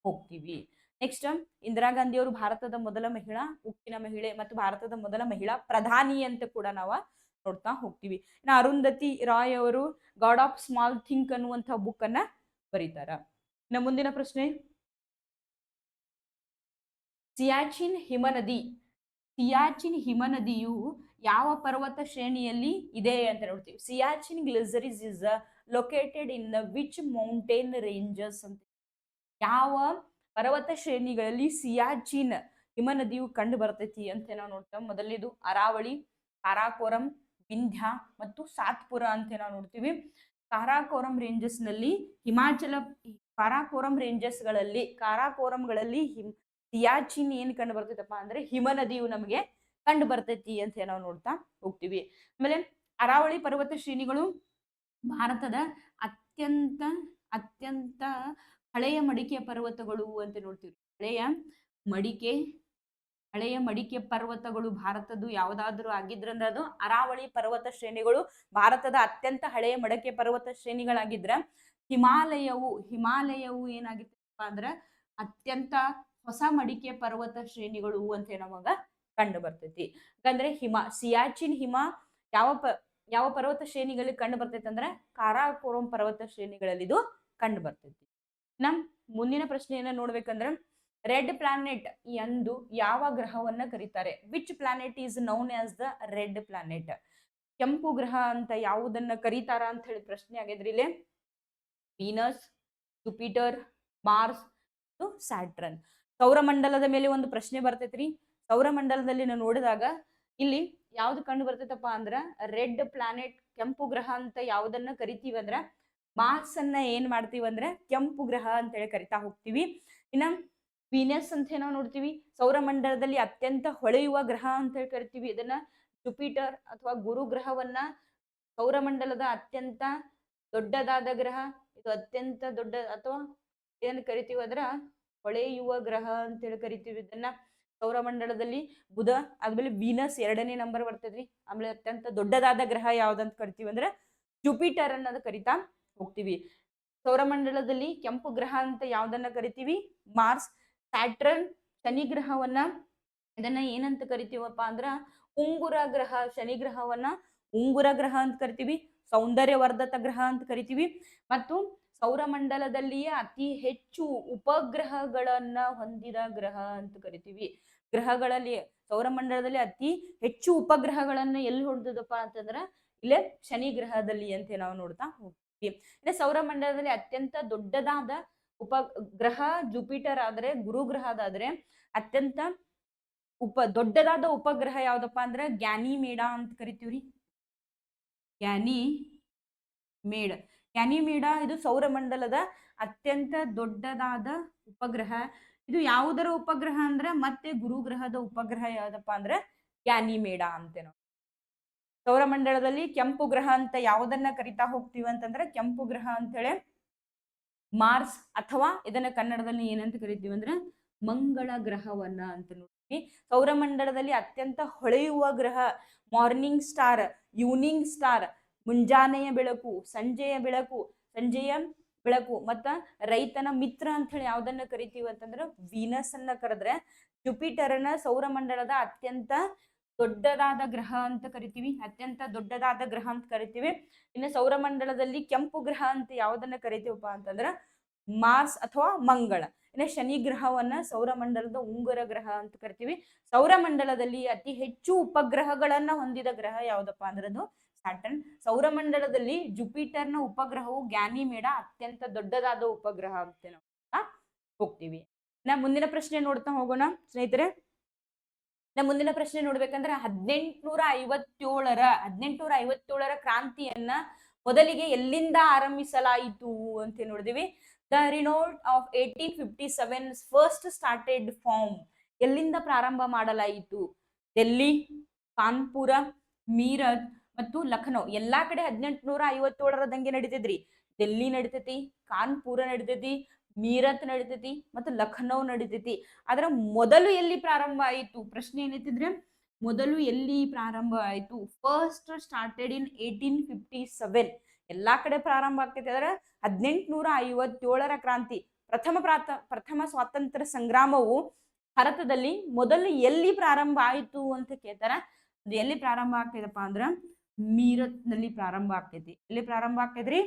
ಹೋಗ್ತೀವಿ. ನೆಕ್ಸ್ಟ್, ಇಂದಿರಾ ಗಾಂಧಿ ಅವರು ಭಾರತದ ಮೊದಲ ಮಹಿಳಾ ಉಕ್ಕಿನ ಮಹಿಳೆ ಮತ್ತು ಭಾರತದ ಮೊದಲ ಮಹಿಳಾ ಪ್ರಧಾನಿ ಅಂತ ಕೂಡ ನಾವು ನೋಡ್ತಾ ಹೋಗ್ತೀವಿ. ಇನ್ನು ಅರುಂಧತಿ ರಾಯ್ ಅವರು ಗಾಡ್ ಆಫ್ ಸ್ಮಾಲ್ ಥಿಂಕ್ ಅನ್ನುವಂಥ ಬುಕ್ ಅನ್ನ ಬರೀತಾರ. ಇನ್ನು ಮುಂದಿನ ಪ್ರಶ್ನೆ, ಸಿಯಾಚಿನ್ ಹಿಮನದಿ, ಸಿಯಾಚಿನ್ ಹಿಮನದಿಯು ಯಾವ ಪರ್ವತ ಶ್ರೇಣಿಯಲ್ಲಿ ಇದೆ ಅಂತ ನೋಡ್ತೀವಿ. Siachen glacier is located in which mountain ranges ಅಂತ, ಯಾವ ಪರ್ವತ ಶ್ರೇಣಿಗಳಲ್ಲಿ ಸಿಯಾಚಿನ್ ಹಿಮನದಿಯು ಕಂಡು ಬರ್ತೈತಿ ಅಂತ ನಾವು ನೋಡ್ತೇವೆ. ಮೊದಲನೇದು ಅರಾವಳಿ, ಕಾರಾಕೋರಂ, ವಿಂಧ್ಯ ಮತ್ತು ಸಾತ್ಪುರ ಅಂತ ನಾವು ನೋಡ್ತೀವಿ. ಕಾರಾಕೋರಂ ರೇಂಜಸ್ ನಲ್ಲಿ ಕಾರಾಕೋರಂಗಳಲ್ಲಿ ಸಿಯಾಚಿನ್ ಏನ್ ಕಂಡು ಬರ್ತೈತಪ್ಪ ಅಂದ್ರೆ ಹಿಮನದಿಯು ನಮಗೆ ಕಂಡು ಬರ್ತೈತಿ ಅಂತ ನಾವು ನೋಡ್ತಾ ಹೋಗ್ತೀವಿ. ಆಮೇಲೆ ಅರಾವಳಿ ಪರ್ವತ ಶ್ರೇಣಿಗಳು ಭಾರತದ ಅತ್ಯಂತ ಅತ್ಯಂತ ಹಳೆಯ ಮಡಿಕೆ ಪರ್ವತಗಳು ಅಂತ ನೋಡ್ತೀವಿ. ಹಳೆಯ ಮಡಿಕೆ ಪರ್ವತಗಳು ಭಾರತದ್ದು ಯಾವ್ದಾದ್ರು ಆಗಿದ್ರಂದ್ರೆ ಅದು ಅರಾವಳಿ ಪರ್ವತ ಶ್ರೇಣಿಗಳು ಭಾರತದ ಅತ್ಯಂತ ಹಳೆಯ ಮಡಿಕೆ ಪರ್ವತ ಶ್ರೇಣಿಗಳಾಗಿದ್ರ, ಹಿಮಾಲಯವು ಏನಾಗಿತ್ತಪ್ಪ ಅಂದ್ರೆ ಅತ್ಯಂತ ಹೊಸ ಮಡಿಕೆ ಪರ್ವತ ಶ್ರೇಣಿಗಳು ಅಂತ ನಮಗ ಕಂಡು ಬರ್ತೈತಿ. ಯಾಕಂದ್ರೆ ಸಿಯಾಚಿನ್ ಹಿಮ ಯಾವ ಪರ್ವತ ಶ್ರೇಣಿಗಳಲ್ಲಿ ಕಂಡು ಬರ್ತೈತಿ ಅಂದ್ರೆ ಕಾರಾಕೋರಂ ಪರ್ವತ ಶ್ರೇಣಿಗಳಲ್ಲಿ ಇದು ಕಂಡು ಬರ್ತೈತಿ. ನಮ್ ಮುಂದಿನ ಪ್ರಶ್ನೆಯನ್ನ ನೋಡ್ಬೇಕಂದ್ರೆ, ರೆಡ್ ಪ್ಲಾನೆಟ್ ಎಂದು ಯಾವ ಗ್ರಹವನ್ನ ಕರೀತಾರೆ? Which planet is known as the red planet? ಕೆಂಪು ಗ್ರಹ ಅಂತ ಯಾವುದನ್ನ ಕರೀತಾರ ಅಂತ ಹೇಳಿ ಪ್ರಶ್ನೆ ಆಗಿದ್ರಿ ಇಲ್ಲಿ. ವೀನಸ್, ಜುಪಿಟರ್, ಮಾರ್ಸ್ ಮತ್ತು ಸ್ಯಾಟ್ರನ್. ಸೌರಮಂಡಲದ ಮೇಲೆ ಒಂದು ಪ್ರಶ್ನೆ ಬರ್ತೈತ್ರಿ. ಸೌರಮಂಡಲದಲ್ಲಿ ನಾವು ನೋಡಿದಾಗ ಇಲ್ಲಿ ಯಾವ್ದು ಕಂಡು ಬರ್ತೈತಪ್ಪ ಅಂದ್ರ ರೆಡ್ ಪ್ಲಾನೆಟ್, ಕೆಂಪು ಗ್ರಹ ಅಂತ ಯಾವ್ದನ್ನ ಕರಿತೀವಿ ಅಂದ್ರ ಮಾರ್ಸ್ ಅನ್ನ ಏನ್ ಮಾಡ್ತೀವಿ ಅಂದ್ರೆ ಕೆಂಪು ಗ್ರಹ ಅಂತ ಹೇಳಿ ಕರಿತಾ ಹೋಗ್ತೀವಿ. ಇನ್ನ ವೀನಸ್ ಅಂತ ನಾವು ನೋಡ್ತೀವಿ, ಸೌರಮಂಡಲದಲ್ಲಿ ಅತ್ಯಂತ ಹೊಳೆಯುವ ಗ್ರಹ ಅಂತ ಹೇಳಿ ಕರಿತೀವಿ. ಇದನ್ನ ಜುಪಿಟರ್ ಅಥವಾ ಗುರು ಗ್ರಹವನ್ನ ಸೌರಮಂಡಲದ ಅತ್ಯಂತ ದೊಡ್ಡದಾದ ಗ್ರಹ, ಇದು ಅತ್ಯಂತ ದೊಡ್ಡ ಅಥವಾ ಏನ್ ಕರಿತೀವಿ ಅಂದ್ರ ಹೊಳೆಯುವ ಗ್ರಹ ಅಂತ ಹೇಳಿ ಕರಿತೀವಿ ಇದನ್ನ. ಸೌರಮಂಡಲದಲ್ಲಿ ಬುಧ, ಆದ್ಮೇಲೆ ವೀನಸ್ ಎರಡನೇ ನಂಬರ್ ಬರ್ತದ್ರಿ. ಆಮೇಲೆ ಅತ್ಯಂತ ದೊಡ್ಡದಾದ ಗ್ರಹ ಯಾವ್ದಂತ ಕರಿತೀವಿ ಅಂದ್ರೆ ಜುಪಿಟರ್ ಅನ್ನೋದು ಕರಿತಾ ಹೋಗ್ತೀವಿ. ಸೌರಮಂಡಲದಲ್ಲಿ ಕೆಂಪು ಗ್ರಹ ಅಂತ ಯಾವ್ದನ್ನ ಕರಿತೀವಿ? ಮಾರ್ಸ್. ಸ್ಯಾಟ್ರನ್ ಶನಿ ಗ್ರಹವನ್ನ ಇದನ್ನ ಏನಂತ ಕರಿತೀವಪ್ಪ ಅಂದ್ರ ಉಂಗುರ ಗ್ರಹ. ಶನಿ ಗ್ರಹವನ್ನ ಉಂಗುರ ಗ್ರಹ ಅಂತ ಕರಿತೀವಿ, ಸೌಂದರ್ಯವರ್ಧಕ ಗ್ರಹ ಅಂತ ಕರಿತೀವಿ. ಮತ್ತು ಸೌರಮಂಡಲದಲ್ಲಿಯೇ ಅತಿ ಹೆಚ್ಚು ಉಪಗ್ರಹಗಳನ್ನ ಹೊಂದಿದ ಗ್ರಹ ಅಂತ ಕರಿತೀವಿ. ಗ್ರಹಗಳಲ್ಲಿ ಸೌರಮಂಡಲದಲ್ಲಿ ಅತಿ ಹೆಚ್ಚು ಉಪಗ್ರಹಗಳನ್ನ ಎಲ್ಲಿ ಹೊಂದದಪ್ಪ ಅಂತಂದ್ರ ಇಲ್ಲೇ ಶನಿ ಗ್ರಹದಲ್ಲಿ ಅಂತ ನಾವು ನೋಡ್ತಾ ಹೋಗ್ತೀವಿ. ಇನ್ನು ಸೌರಮಂಡಲದಲ್ಲಿ ಅತ್ಯಂತ ದೊಡ್ಡದಾದ ಉಪಗ್ರಹ ಜುಪಿಟರ್ ಆದ್ರೆ, ಗುರು ಗ್ರಹದಾದ್ರೆ ಅತ್ಯಂತ ದೊಡ್ಡದಾದ ಉಪಗ್ರಹ ಯಾವ್ದಪ್ಪ ಅಂದ್ರೆ ಗ್ಯಾನಿಮೇಡ ಅಂತ ಕರಿತೀವ್ರಿ. ಗ್ಯಾನಿಮೇಡ ಇದು ಸೌರಮಂಡಲದ ಅತ್ಯಂತ ದೊಡ್ಡದಾದ ಉಪಗ್ರಹ. ಇದು ಯಾವುದರ ಉಪಗ್ರಹ ಅಂದ್ರೆ ಮತ್ತೆ ಗುರುಗ್ರಹದ ಉಪಗ್ರಹ ಯಾವ್ದಪ್ಪ ಅಂದ್ರೆ ಗ್ಯಾನಿಮೇಡ ಅಂತ ನಾವು. ಸೌರಮಂಡಲದಲ್ಲಿ ಕೆಂಪು ಗ್ರಹ ಅಂತ ಯಾವುದನ್ನ ಕರಿತಾ ಹೋಗ್ತೀವಿ ಅಂತಂದ್ರೆ ಕೆಂಪು ಗ್ರಹ ಅಂತ ಹೇಳಿ ಮಾರ್ಸ್, ಅಥವಾ ಇದನ್ನ ಕನ್ನಡದಲ್ಲಿ ಏನಂತ ಕರಿತೀವಿ ಅಂದ್ರೆ ಮಂಗಳ ಗ್ರಹವನ್ನ ಅಂತ ನೋಡ್ತೀವಿ. ಸೌರಮಂಡಲದಲ್ಲಿ ಅತ್ಯಂತ ಹೊಳೆಯುವ ಗ್ರಹ ಮಾರ್ನಿಂಗ್ ಸ್ಟಾರ್, ಈವ್ನಿಂಗ್ ಸ್ಟಾರ್, ಮುಂಜಾನೆಯ ಬೆಳಕು, ಸಂಜೆಯ ಬೆಳಕು ಮತ್ತ ರೈತನ ಮಿತ್ರ ಅಂತ ಹೇಳಿ ಯಾವ್ದನ್ನ ಕರಿತೀವಿ ಅಂತಂದ್ರೆ ವೀನಸ್ ಅನ್ನ ಕರೆದ್ರೆ, ಜುಪಿಟರ್ನ ಸೌರಮಂಡಲದ ಅತ್ಯಂತ ದೊಡ್ಡದಾದ ಗ್ರಹ ಅಂತ ಕರಿತೀವಿ. ಇನ್ನು ಸೌರಮಂಡಲದಲ್ಲಿ ಕೆಂಪು ಗ್ರಹ ಅಂತ ಯಾವ್ದನ್ನ ಕರಿತೀವಪ್ಪ ಅಂತಂದ್ರ ಮಾರ್ಸ್ ಅಥವಾ ಮಂಗಳ. ಇನ್ನು ಶನಿ ಗ್ರಹವನ್ನ ಸೌರಮಂಡಲದ ಉಂಗುರ ಗ್ರಹ ಅಂತ ಕರಿತೀವಿ. ಸೌರಮಂಡಲದಲ್ಲಿ ಅತಿ ಹೆಚ್ಚು ಉಪಗ್ರಹಗಳನ್ನ ಹೊಂದಿದ ಗ್ರಹ ಯಾವ್ದಪ್ಪ ಅಂದ್ರದು ಸ್ಯಾಟರ್ನ್. ಸೌರಮಂಡಲದಲ್ಲಿ ಜುಪಿಟರ್ನ ಉಪಗ್ರಹವು ಗ್ಯಾನಿಮೇಡ ಅತ್ಯಂತ ದೊಡ್ಡದಾದ ಉಪಗ್ರಹ ಅಂತ ನಾವು ಹೋಗ್ತೀವಿ. ಮುಂದಿನ ಪ್ರಶ್ನೆ ನೋಡ್ತಾ ಹೋಗೋಣ ಸ್ನೇಹಿತರೆ. ಮುಂದಿನ ಪ್ರಶ್ನೆ ನೋಡ್ಬೇಕಂದ್ರೆ 1857ರ ಕ್ರಾಂತಿಯನ್ನ ಮೊದಲಿಗೆ ಎಲ್ಲಿಂದ ಆರಂಭಿಸಲಾಯಿತು ಅಂತ ನೋಡಿದಿವಿ. The revolt of 1857 first started form. ಎಲ್ಲಿಂದ ಪ್ರಾರಂಭ ಮಾಡಲಾಯಿತು? ಡೆಲ್ಲಿ, ಕಾನ್ಪುರ, ಮೀರತ್ ಮತ್ತು ಲಖನೌ. ಎಲ್ಲಾ ಕಡೆ 1857ರ ದಂಗೆ ನಡೀತಿದ್ರಿ. ಡೆಲ್ಲಿ ನಡಿತೈತಿ, ಕಾನ್ಪುರ ನಡಿತೈತಿ, ಮೀರತ್ ನಡಿತೈತಿ ಮತ್ತು ಲಖನೌ ನಡಿತೈತಿ. ಆದ್ರ ಮೊದಲು ಎಲ್ಲಿ ಪ್ರಾರಂಭ ಆಯಿತು? ಪ್ರಶ್ನೆ ಏನೈತಿದ್ರೆ ಮೊದಲು ಎಲ್ಲಿ ಪ್ರಾರಂಭ ಆಯ್ತು? First started in 1857. ಎಲ್ಲಾ ಕಡೆ ಪ್ರಾರಂಭ ಆಗ್ತೈತೆ ಅಂದ್ರೆ 1857ರ ಕ್ರಾಂತಿ, ಪ್ರಥಮ ಸ್ವಾತಂತ್ರ್ಯ ಸಂಗ್ರಾಮವು ಭಾರತದಲ್ಲಿ ಮೊದಲು ಎಲ್ಲಿ ಪ್ರಾರಂಭ ಆಯ್ತು ಅಂತ ಕೇಳ್ತಾರ. ಅದು ಎಲ್ಲಿ ಪ್ರಾರಂಭ ಆಗ್ತೈತಪ್ಪ ಅಂದ್ರ ಮೀರತ್ ನಲ್ಲಿ ಪ್ರಾರಂಭ ಆಗ್ತೈತಿ. ಎಲ್ಲಿ ಪ್ರಾರಂಭ ಆಗ್ತೈತ್ರಿ?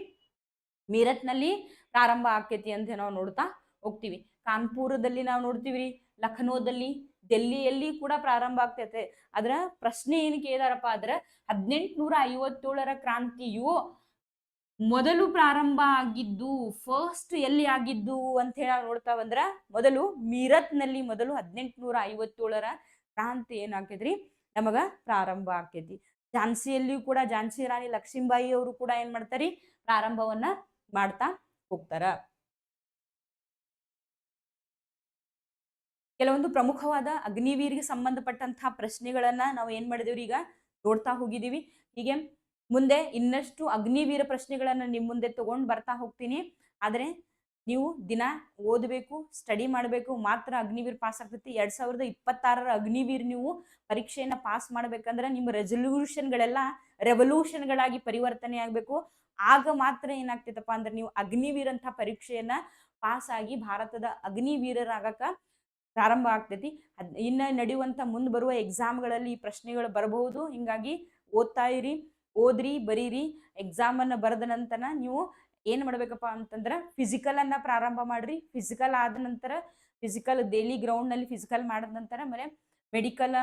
ಮೀರತ್ ನಲ್ಲಿ ಪ್ರಾರಂಭ ಆಕೈತಿ ಅಂತ ನಾವು ನೋಡ್ತಾ ಹೋಗ್ತೀವಿ. ಕಾನ್ಪುರದಲ್ಲಿ ನಾವು ನೋಡ್ತೀವಿ, ಲಖನೌದಲ್ಲಿ, ಡೆಲ್ಲಿಯಲ್ಲಿ ಕೂಡ ಪ್ರಾರಂಭ ಆಗ್ತೈತೆ. ಅದ್ರ ಪ್ರಶ್ನೆ ಏನ್ ಕೇಳಿದಾರಪ್ಪ ಆದ್ರ 1857ರ ಕ್ರಾಂತಿಯು ಮೊದಲು ಪ್ರಾರಂಭ ಆಗಿದ್ದು ಫಸ್ಟ್ ಎಲ್ಲಿ ಆಗಿದ್ದು ಅಂತ ಹೇಳಿ ನೋಡ್ತಾ ಬಂದ್ರ ಮೊದಲು ಮೀರತ್ ನಲ್ಲಿ ಮೊದಲು 1857ರ ಕ್ರಾಂತಿ ಏನಾಗ್ತೈತ್ರಿ ನಮಗ ಪ್ರಾರಂಭ ಆಕೈತಿ. ಝಾನ್ಸಿಯಲ್ಲಿಯೂ ಕೂಡ ಝಾನ್ಸಿ ರಾಣಿ ಲಕ್ಷ್ಮೀಬಾಯಿ ಅವರು ಕೂಡ ಏನ್ ಮಾಡ್ತಾರಿ ಪ್ರಾರಂಭವನ್ನ ಮಾಡ್ತಾ ಹೋಗ್ತಾರ. ಕೆಲವೊಂದು ಪ್ರಮುಖವಾದ ಅಗ್ನಿವೀರ್ಗೆ ಸಂಬಂಧಪಟ್ಟಂತಹ ಪ್ರಶ್ನೆಗಳನ್ನ ನಾವು ಏನ್ ಮಾಡಿದೇವ್ರಿ ಈಗ ನೋಡ್ತಾ ಹೋಗಿದೀವಿ. ಹೀಗೆ ಮುಂದೆ ಇನ್ನಷ್ಟು ಅಗ್ನಿವೀರ ಪ್ರಶ್ನೆಗಳನ್ನ ನಿಮ್ ಮುಂದೆ ತಗೊಂಡ್ ಬರ್ತಾ ಹೋಗ್ತೀನಿ. ಆದ್ರೆ ನೀವು ದಿನ ಓದಬೇಕು, ಸ್ಟಡಿ ಮಾಡಬೇಕು, ಮಾತ್ರ ಅಗ್ನಿವೀರ್ ಪಾಸ್ ಆಗ್ತೈತಿ. 2026ರ ಅಗ್ನಿವೀರ್ ನೀವು ಪರೀಕ್ಷೆಯನ್ನ ಪಾಸ್ ಮಾಡ್ಬೇಕಂದ್ರೆ ನಿಮ್ಮ ರೆಸಲ್ಯೂಷನ್ಗಳೆಲ್ಲ ರೆವಲ್ಯೂಷನ್ಗಳಾಗಿ ಪರಿವರ್ತನೆ ಆಗ್ಬೇಕು. ಆಗ ಮಾತ್ರ ಏನಾಗ್ತೈತಪ್ಪ ಅಂದ್ರೆ ನೀವು ಅಗ್ನಿವೀರ್ ಅಂತ ಪರೀಕ್ಷೆಯನ್ನ ಪಾಸ್ ಆಗಿ ಭಾರತದ ಅಗ್ನಿವೀರರಾಗಕ ಪ್ರಾರಂಭ ಆಗ್ತೈತಿ. ಇನ್ನ ನಡೆಯುವಂತ ಮುಂದ್ ಬರುವ ಎಕ್ಸಾಮ್ಗಳಲ್ಲಿ ಈ ಪ್ರಶ್ನೆಗಳು ಬರಬಹುದು. ಹಿಂಗಾಗಿ ಓದ್ತಾ ಇರಿ, ಓದ್ರಿ, ಬರೀರಿ. ಎಕ್ಸಾಮ್ ಅನ್ನ ಬರೆದ ನಂತರ ನೀವು ಏನ್ ಮಾಡ್ಬೇಕಪ್ಪ ಅಂತಂದ್ರ ಫಿಸಿಕಲ್ ಅನ್ನ ಪ್ರಾರಂಭ ಮಾಡ್ರಿ. ಫಿಸಿಕಲ್ ಆದ ನಂತರ ಫಿಸಿಕಲ್ ಡೈಲಿ ಗ್ರೌಂಡ್ ನಲ್ಲಿ ಫಿಸಿಕಲ್ ಮಾಡಿದ ನಂತರ ಆಮೇಲೆ ಮೆಡಿಕಲ್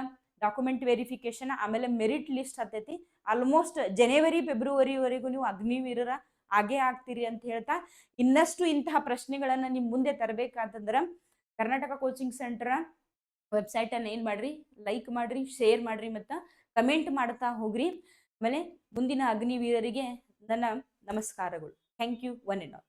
ಡಾಕ್ಯುಮೆಂಟ್ ವೆರಿಫಿಕೇಶನ್, ಆಮೇಲೆ ಮೆರಿಟ್ ಲಿಸ್ಟ್ ಹತ್ತೈತಿ. ಆಲ್ಮೋಸ್ಟ್ ಜನವರಿ ಫೆಬ್ರವರಿವರೆಗೂ ನೀವು ಅಗ್ನಿವೀರರ ಆಗೇ ಆಗ್ತೀರಿ ಅಂತ ಹೇಳ್ತಾ, ಇನ್ನಷ್ಟು ಇಂತಹ ಪ್ರಶ್ನೆಗಳನ್ನ ನಿಮ್ ಮುಂದೆ ತರಬೇಕಾತಂದ್ರ ಕರ್ನಾಟಕ ಕೋಚಿಂಗ್ ಸೆಂಟರ್ ವೆಬ್ಸೈಟ್ ಅನ್ನ ಏನ್ ಮಾಡ್ರಿ, ಲೈಕ್ ಮಾಡ್ರಿ, ಶೇರ್ ಮಾಡ್ರಿ, ಮತ್ತ ಕಮೆಂಟ್ ಮಾಡ್ತಾ ಹೋಗ್ರಿ. ಆಮೇಲೆ ಮುಂದಿನ ಅಗ್ನಿವೀರರಿಗೆ ನನ್ನ ನಮಸ್ಕಾರಗಳು. Thank you one and all.